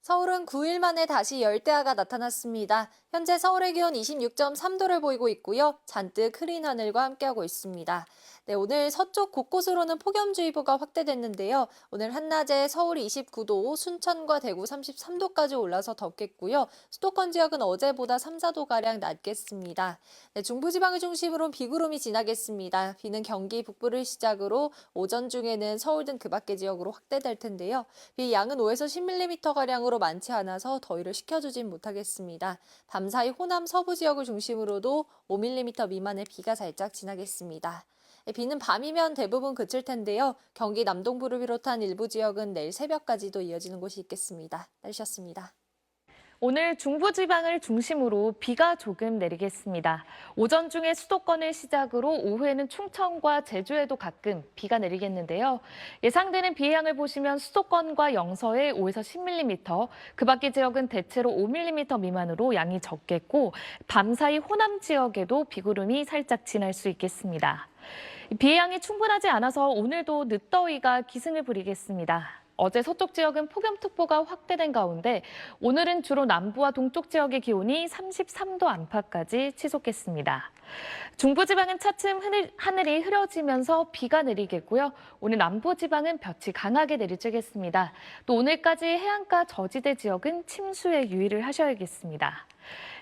서울은 9일 만에 다시 열대야가 나타났습니다. 현재 서울의 기온 26.3도를 보이고 있고요. 잔뜩 흐린 하늘과 함께하고 있습니다. 네, 오늘 서쪽 곳곳으로는 폭염주의보가 확대됐는데요. 오늘 한낮에 서울이 29도, 순천과 대구 33도까지 올라서 덥겠고요. 수도권 지역은 어제보다 3, 4도가량 낮겠습니다. 네, 중부지방을 중심으로 비구름이 지나겠습니다. 비는 경기 북부를 시작으로 오전 중에는 서울 등 그 밖의 지역으로 확대될 텐데요. 비 양은 5에서 10mm가량으로 많지 않아서 더위를 식혀주진 못하겠습니다. 밤사이 호남 서부 지역을 중심으로도 5mm 미만의 비가 살짝 지나겠습니다. 비는 밤이면 대부분 그칠 텐데요. 경기 남동부를 비롯한 일부 지역은 내일 새벽까지도 이어지는 곳이 있겠습니다. 날씨였습니다. 오늘 중부지방을 중심으로 비가 조금 내리겠습니다. 오전 중에 수도권을 시작으로 오후에는 충청과 제주에도 가끔 비가 내리겠는데요. 예상되는 비의 양을 보시면 수도권과 영서에 5에서 10mm, 그 밖의 지역은 대체로 5mm 미만으로 양이 적겠고 밤사이 호남 지역에도 비구름이 살짝 지날 수 있겠습니다. 비의 양이 충분하지 않아서 오늘도 늦더위가 기승을 부리겠습니다. 어제 서쪽 지역은 폭염특보가 확대된 가운데 오늘은 주로 남부와 동쪽 지역의 기온이 33도 안팎까지 치솟겠습니다. 중부지방은 차츰 하늘이 흐려지면서 비가 내리겠고요. 오늘 남부지방은 볕이 강하게 내리쬐겠습니다. 또 오늘까지 해안가 저지대 지역은 침수에 유의를 하셔야겠습니다.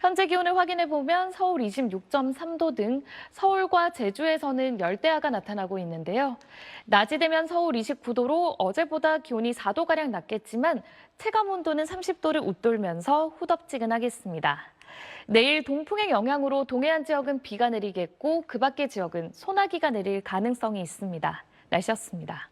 현재 기온을 확인해 보면 서울 26.3도 등 서울과 제주에서는 열대야가 나타나고 있는데요. 낮이 되면 서울 29도로 어제보다 기온이 4도가량 낮겠지만 체감 온도는 30도를 웃돌면서 후덥지근하겠습니다. 내일 동풍의 영향으로 동해안 지역은 비가 내리겠고 그 밖의 지역은 소나기가 내릴 가능성이 있습니다. 날씨였습니다.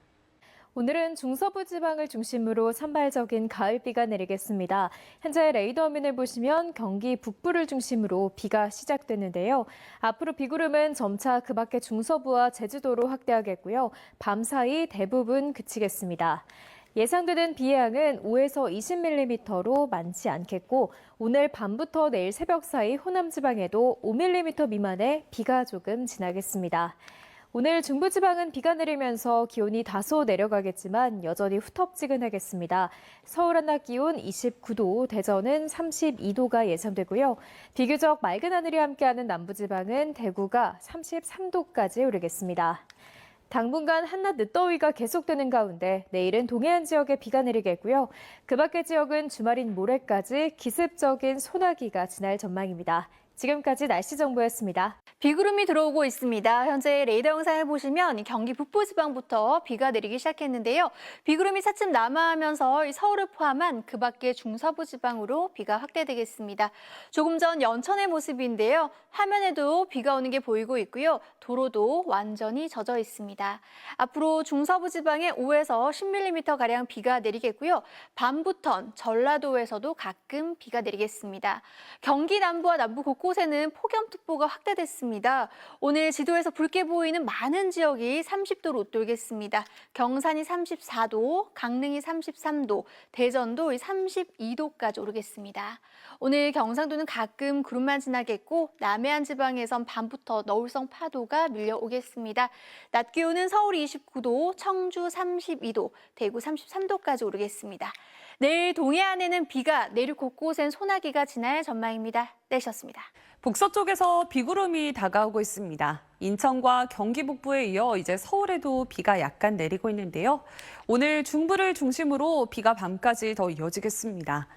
오늘은 중서부 지방을 중심으로 산발적인 가을비가 내리겠습니다. 현재 레이더 화면을 보시면 경기 북부를 중심으로 비가 시작됐는데요. 앞으로 비구름은 점차 그 밖의 중서부와 제주도로 확대하겠고요. 밤사이 대부분 그치겠습니다. 예상되는 비의 양은 5에서 20mm로 많지 않겠고 오늘 밤부터 내일 새벽 사이 호남 지방에도 5mm 미만의 비가 조금 지나겠습니다. 오늘 중부지방은 비가 내리면서 기온이 다소 내려가겠지만 여전히 후텁지근하겠습니다. 서울 한낮 기온 29도, 대전은 32도가 예상되고요. 비교적 맑은 하늘이 함께하는 남부지방은 대구가 33도까지 오르겠습니다. 당분간 한낮 늦더위가 계속되는 가운데 내일은 동해안 지역에 비가 내리겠고요. 그 밖의 지역은 주말인 모레까지 기습적인 소나기가 지날 전망입니다. 지금까지 날씨 정보였습니다. 비구름이 들어오고 있습니다. 현재 레이더 영상을 보시면 경기 북부 지방부터 비가 내리기 시작했는데요. 비구름이 차츰 남하하면서 서울을 포함한 그 밖의 중서부 지방으로 비가 확대되겠습니다. 조금 전 연천의 모습인데요. 화면에도 비가 오는 게 보이고 있고요. 도로도 완전히 젖어 있습니다. 앞으로 중서부 지방에 5에서 10mm가량 비가 내리겠고요. 밤부턴 전라도에서도 가끔 비가 내리겠습니다. 경기 남부와 남부 곳곳에는 폭염특보가 확대됐습니다. 오늘 지도에서 붉게 보이는 많은 지역이 30도로 웃돌겠습니다. 경산이 34도, 강릉이 33도, 대전도 32도까지 오르겠습니다. 오늘 경상도는 가끔 구름만 지나겠고 남해안 지방에선 밤부터 너울성 파도가 밀려오겠습니다. 낮 기온은 서울 29도, 청주 32도, 대구 33도까지 오르겠습니다. 내일 동해안에는 비가, 내륙 곳곳엔 소나기가 지날 전망입니다. 날씨였습니다. 북서쪽에서 비구름이 다가오고 있습니다. 인천과 경기 북부에 이어 이제 서울에도 비가 약간 내리고 있는데요. 오늘 중부를 중심으로 비가 밤까지 더 이어지겠습니다.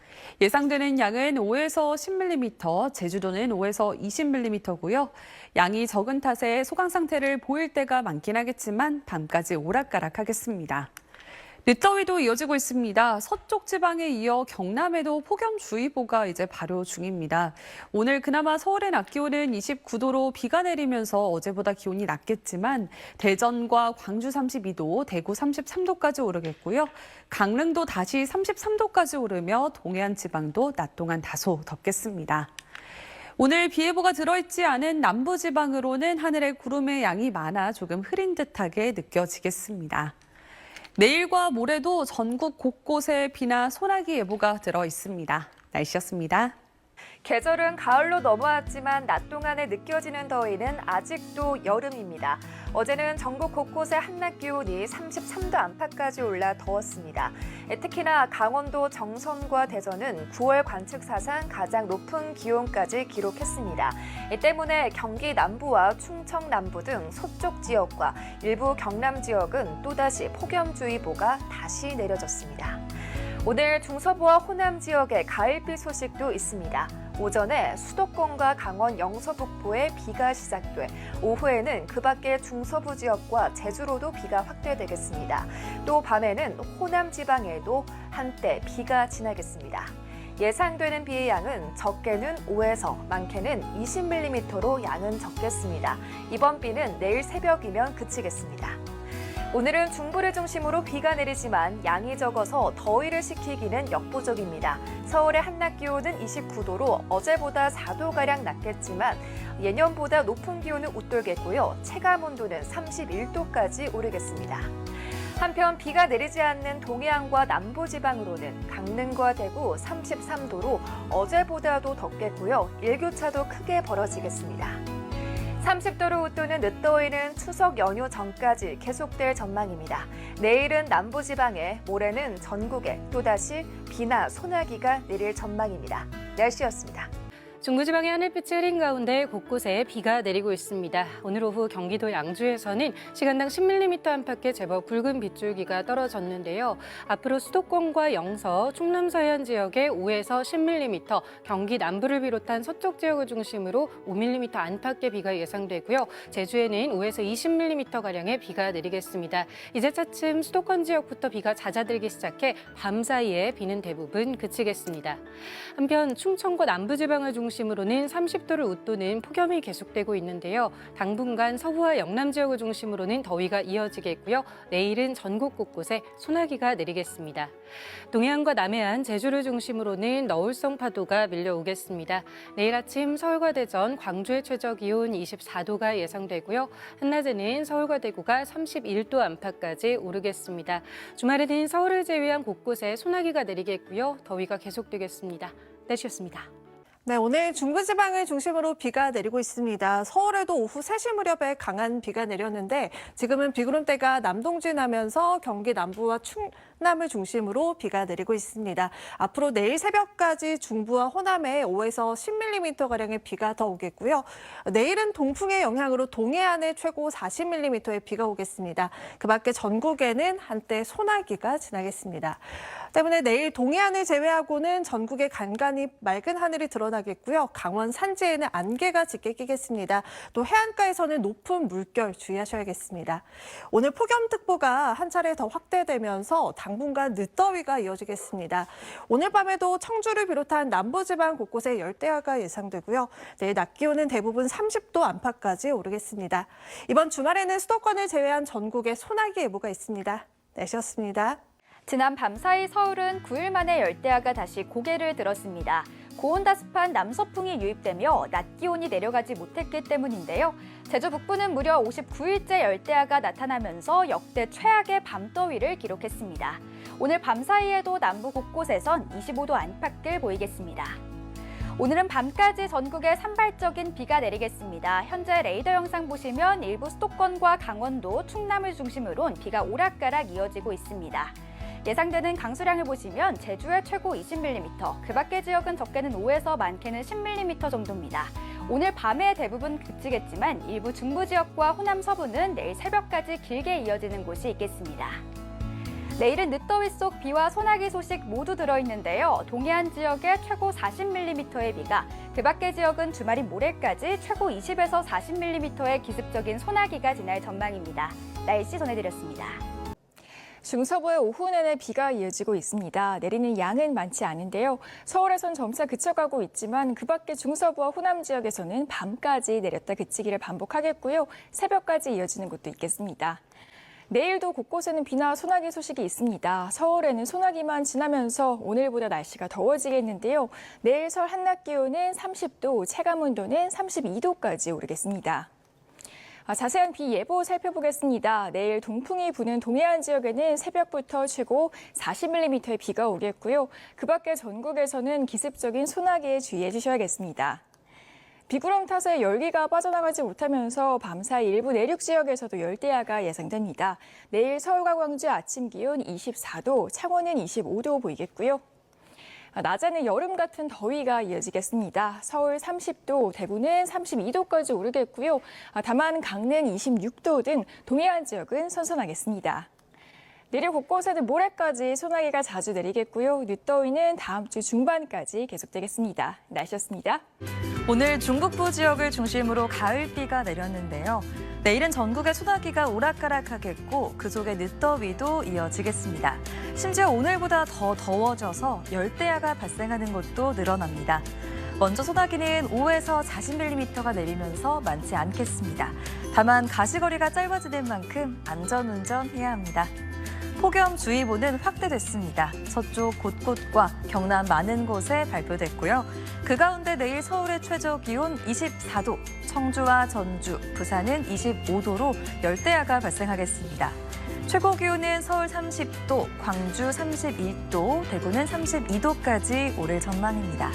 예상되는 양은 5에서 10mm, 제주도는 5에서 20mm고요. 양이 적은 탓에 소강 상태를 보일 때가 많긴 하겠지만 밤까지 오락가락하겠습니다. 늦더위도 이어지고 있습니다. 서쪽 지방에 이어 경남에도 폭염주의보가 이제 발효 중입니다. 오늘 그나마 서울의 낮 기온은 29도로 비가 내리면서 어제보다 기온이 낮겠지만 대전과 광주 32도, 대구 33도까지 오르겠고요. 강릉도 다시 33도까지 오르며 동해안 지방도 낮 동안 다소 덥겠습니다. 오늘 비 예보가 들어있지 않은 남부지방으로는 하늘에 구름의 양이 많아 조금 흐린 듯하게 느껴지겠습니다. 내일과 모레도 전국 곳곳에 비나 소나기 예보가 들어 있습니다. 날씨였습니다. 계절은 가을로 넘어왔지만 낮 동안에 느껴지는 더위는 아직도 여름입니다. 어제는 전국 곳곳에 한낮 기온이 33도 안팎까지 올라 더웠습니다. 특히나 강원도 정선과 대전은 9월 관측 사상 가장 높은 기온까지 기록했습니다. 이 때문에 경기 남부와 충청 남부 등 서쪽 지역과 일부 경남 지역은 또다시 폭염주의보가 다시 내려졌습니다. 오늘 중서부와 호남 지역에 가을비 소식도 있습니다. 오전에 수도권과 강원 영서북부에 비가 시작돼 오후에는 그 밖의 중서부 지역과 제주로도 비가 확대되겠습니다. 또 밤에는 호남 지방에도 한때 비가 지나겠습니다. 예상되는 비의 양은 적게는 5에서 많게는 20mm로 양은 적겠습니다. 이번 비는 내일 새벽이면 그치겠습니다. 오늘은 중부를 중심으로 비가 내리지만 양이 적어서 더위를 식히기는 역부족입니다. 서울의 한낮 기온은 29도로 어제보다 4도가량 낮겠지만 예년보다 높은 기온을 웃돌겠고요. 체감 온도는 31도까지 오르겠습니다. 한편 비가 내리지 않는 동해안과 남부지방으로는 강릉과 대구 33도로 어제보다도 덥겠고요. 일교차도 크게 벌어지겠습니다. 30도를 웃도는 늦더위는 추석 연휴 전까지 계속될 전망입니다. 내일은 남부지방에, 모레는 전국에 또다시 비나 소나기가 내릴 전망입니다. 날씨였습니다. 중부지방의 하늘빛이 흐린 가운데 곳곳에 비가 내리고 있습니다. 오늘 오후 경기도 양주에서는 시간당 10mm 안팎의 제법 굵은 빗줄기가 떨어졌는데요. 앞으로 수도권과 영서, 충남 서해안 지역에 5에서 10mm, 경기 남부를 비롯한 서쪽 지역을 중심으로 5mm 안팎의 비가 예상되고요. 제주에는 5에서 20mm가량의 비가 내리겠습니다. 이제 차츰 수도권 지역부터 비가 잦아들기 시작해 밤 사이에 비는 대부분 그치겠습니다. 한편 충청과 남부지방을 중심으로는 30도를 웃도는 폭염이 계속되고 있는데요. 당분간 서부와 영남 지역을 중심으로는 더위가 이어지겠고요. 내일은 전국 곳곳에 소나기가 내리겠습니다. 동해안과 남해안, 제주를 중심으로는 너울성 파도가 밀려오겠습니다. 내일 아침 서울과 대전, 광주의 최저 기온 24도가 예상되고요. 한낮에는 서울과 대구가 31도 안팎까지 오르겠습니다. 주말에는 서울을 제외한 곳곳에 소나기가 내리겠고요. 더위가 계속되겠습니다. 날씨였습니다. 네, 오늘 중부지방을 중심으로 비가 내리고 있습니다. 서울에도 오후 3시 무렵에 강한 비가 내렸는데 지금은 비구름대가 남동진하면서 경기 남부와 충남을 중심으로 비가 내리고 있습니다. 앞으로 내일 새벽까지 중부와 호남에 5에서 10mm가량의 비가 더 오겠고요. 내일은 동풍의 영향으로 동해안에 최고 40mm의 비가 오겠습니다. 그 밖에 전국에는 한때 소나기가 지나겠습니다. 때문에 내일 동해안을 제외하고는 전국에 간간히 맑은 하늘이 드러나겠고요. 강원 산지에는 안개가 짙게 끼겠습니다. 또 해안가에서는 높은 물결 주의하셔야겠습니다. 오늘 폭염특보가 한 차례 더 확대되면서 당분간 늦더위가 이어지겠습니다. 오늘 밤에도 청주를 비롯한 남부지방 곳곳에 열대야가 예상되고요. 내일 낮 기온은 대부분 30도 안팎까지 오르겠습니다. 이번 주말에는 수도권을 제외한 전국에 소나기 예보가 있습니다. 날씨였습니다. 지난 밤사이 서울은 9일 만에 열대야가 다시 고개를 들었습니다. 고온다습한 남서풍이 유입되며 낮 기온이 내려가지 못했기 때문인데요. 제주 북부는 무려 59일째 열대야가 나타나면서 역대 최악의 밤더위를 기록했습니다. 오늘 밤사이에도 남부 곳곳에선 25도 안팎을 보이겠습니다. 오늘은 밤까지 전국에 산발적인 비가 내리겠습니다. 현재 레이더 영상 보시면 일부 수도권과 강원도, 충남을 중심으로 비가 오락가락 이어지고 있습니다. 예상되는 강수량을 보시면 제주의 최고 20mm, 그 밖의 지역은 적게는 5에서 많게는 10mm 정도입니다. 오늘 밤에 대부분 그치겠지만 일부 중부 지역과 호남 서부는 내일 새벽까지 길게 이어지는 곳이 있겠습니다. 내일은 늦더위 속 비와 소나기 소식 모두 들어있는데요. 동해안 지역에 최고 40mm의 비가, 그 밖의 지역은 주말인 모레까지 최고 20에서 40mm의 기습적인 소나기가 지날 전망입니다. 날씨 전해드렸습니다. 중서부의 오후 내내 비가 이어지고 있습니다. 내리는 양은 많지 않은데요. 서울에선 점차 그쳐가고 있지만 그 밖에 중서부와 호남 지역에서는 밤까지 내렸다 그치기를 반복하겠고요. 새벽까지 이어지는 곳도 있겠습니다. 내일도 곳곳에는 비나 소나기 소식이 있습니다. 서울에는 소나기만 지나면서 오늘보다 날씨가 더워지겠는데요. 내일 서울 한낮 기온은 30도, 체감 온도는 32도까지 오르겠습니다. 자세한 비 예보 살펴보겠습니다. 내일 동풍이 부는 동해안 지역에는 새벽부터 최고 40mm의 비가 오겠고요. 그 밖에 전국에서는 기습적인 소나기에 주의해 주셔야겠습니다. 비구름 탓에 열기가 빠져나가지 못하면서 밤사이 일부 내륙 지역에서도 열대야가 예상됩니다. 내일 서울과 광주 아침 기온 24도, 창원은 25도 보이겠고요. 낮에는 여름 같은 더위가 이어지겠습니다. 서울 30도, 대구는 32도까지 오르겠고요. 다만 강릉 26도 등 동해안 지역은 선선하겠습니다. 내륙 곳곳에는 모레까지 소나기가 자주 내리겠고요. 늦더위는 다음 주 중반까지 계속되겠습니다. 날씨였습니다. 오늘 중북부 지역을 중심으로 가을비가 내렸는데요. 내일은 전국에 소나기가 오락가락하겠고 그 속에 늦더위도 이어지겠습니다. 심지어 오늘보다 더 더워져서 열대야가 발생하는 곳도 늘어납니다. 먼저 소나기는 5에서 40mm가 내리면서 많지 않겠습니다. 다만 가시거리가 짧아지는 만큼 안전운전해야 합니다. 폭염주의보는 확대됐습니다. 서쪽 곳곳과 경남 많은 곳에 발표됐고요. 그 가운데 내일 서울의 최저 기온 24도, 청주와 전주, 부산은 25도로 열대야가 발생하겠습니다. 최고 기온은 서울 30도, 광주 31도, 대구는 32도까지 오를 전망입니다.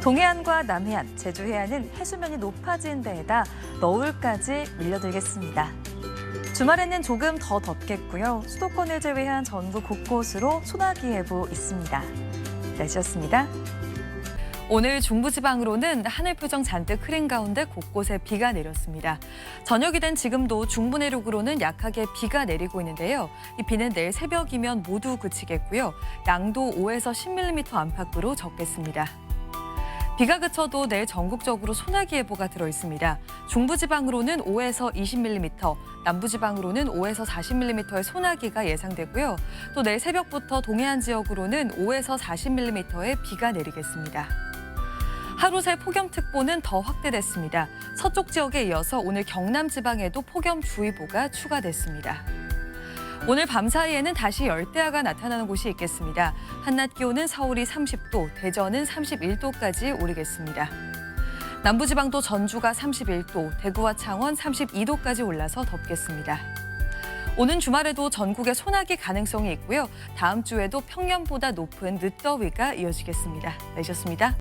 동해안과 남해안, 제주 해안은 해수면이 높아진 데에다 너울까지 밀려들겠습니다. 주말에는 조금 더 덥겠고요. 수도권을 제외한 전국 곳곳으로 소나기 예보 있습니다. 날씨였습니다. 오늘 중부지방으로는 하늘 표정 잔뜩 흐린 가운데 곳곳에 비가 내렸습니다. 저녁이 된 지금도 중부 내륙으로는 약하게 비가 내리고 있는데요. 이 비는 내일 새벽이면 모두 그치겠고요. 양도 5에서 10mm 안팎으로 적겠습니다. 비가 그쳐도 내일 전국적으로 소나기 예보가 들어있습니다. 중부지방으로는 5에서 20mm, 남부지방으로는 5에서 40mm의 소나기가 예상되고요. 또 내일 새벽부터 동해안 지역으로는 5에서 40mm의 비가 내리겠습니다. 하루 새 폭염특보는 더 확대됐습니다. 서쪽 지역에 이어서 오늘 경남 지방에도 폭염주의보가 추가됐습니다. 오늘 밤사이에는 다시 열대야가 나타나는 곳이 있겠습니다. 한낮 기온은 서울이 30도, 대전은 31도까지 오르겠습니다. 남부지방도 전주가 31도, 대구와 창원 32도까지 올라서 덥겠습니다. 오는 주말에도 전국에 소나기 가능성이 있고요. 다음 주에도 평년보다 높은 늦더위가 이어지겠습니다. 날씨였습니다.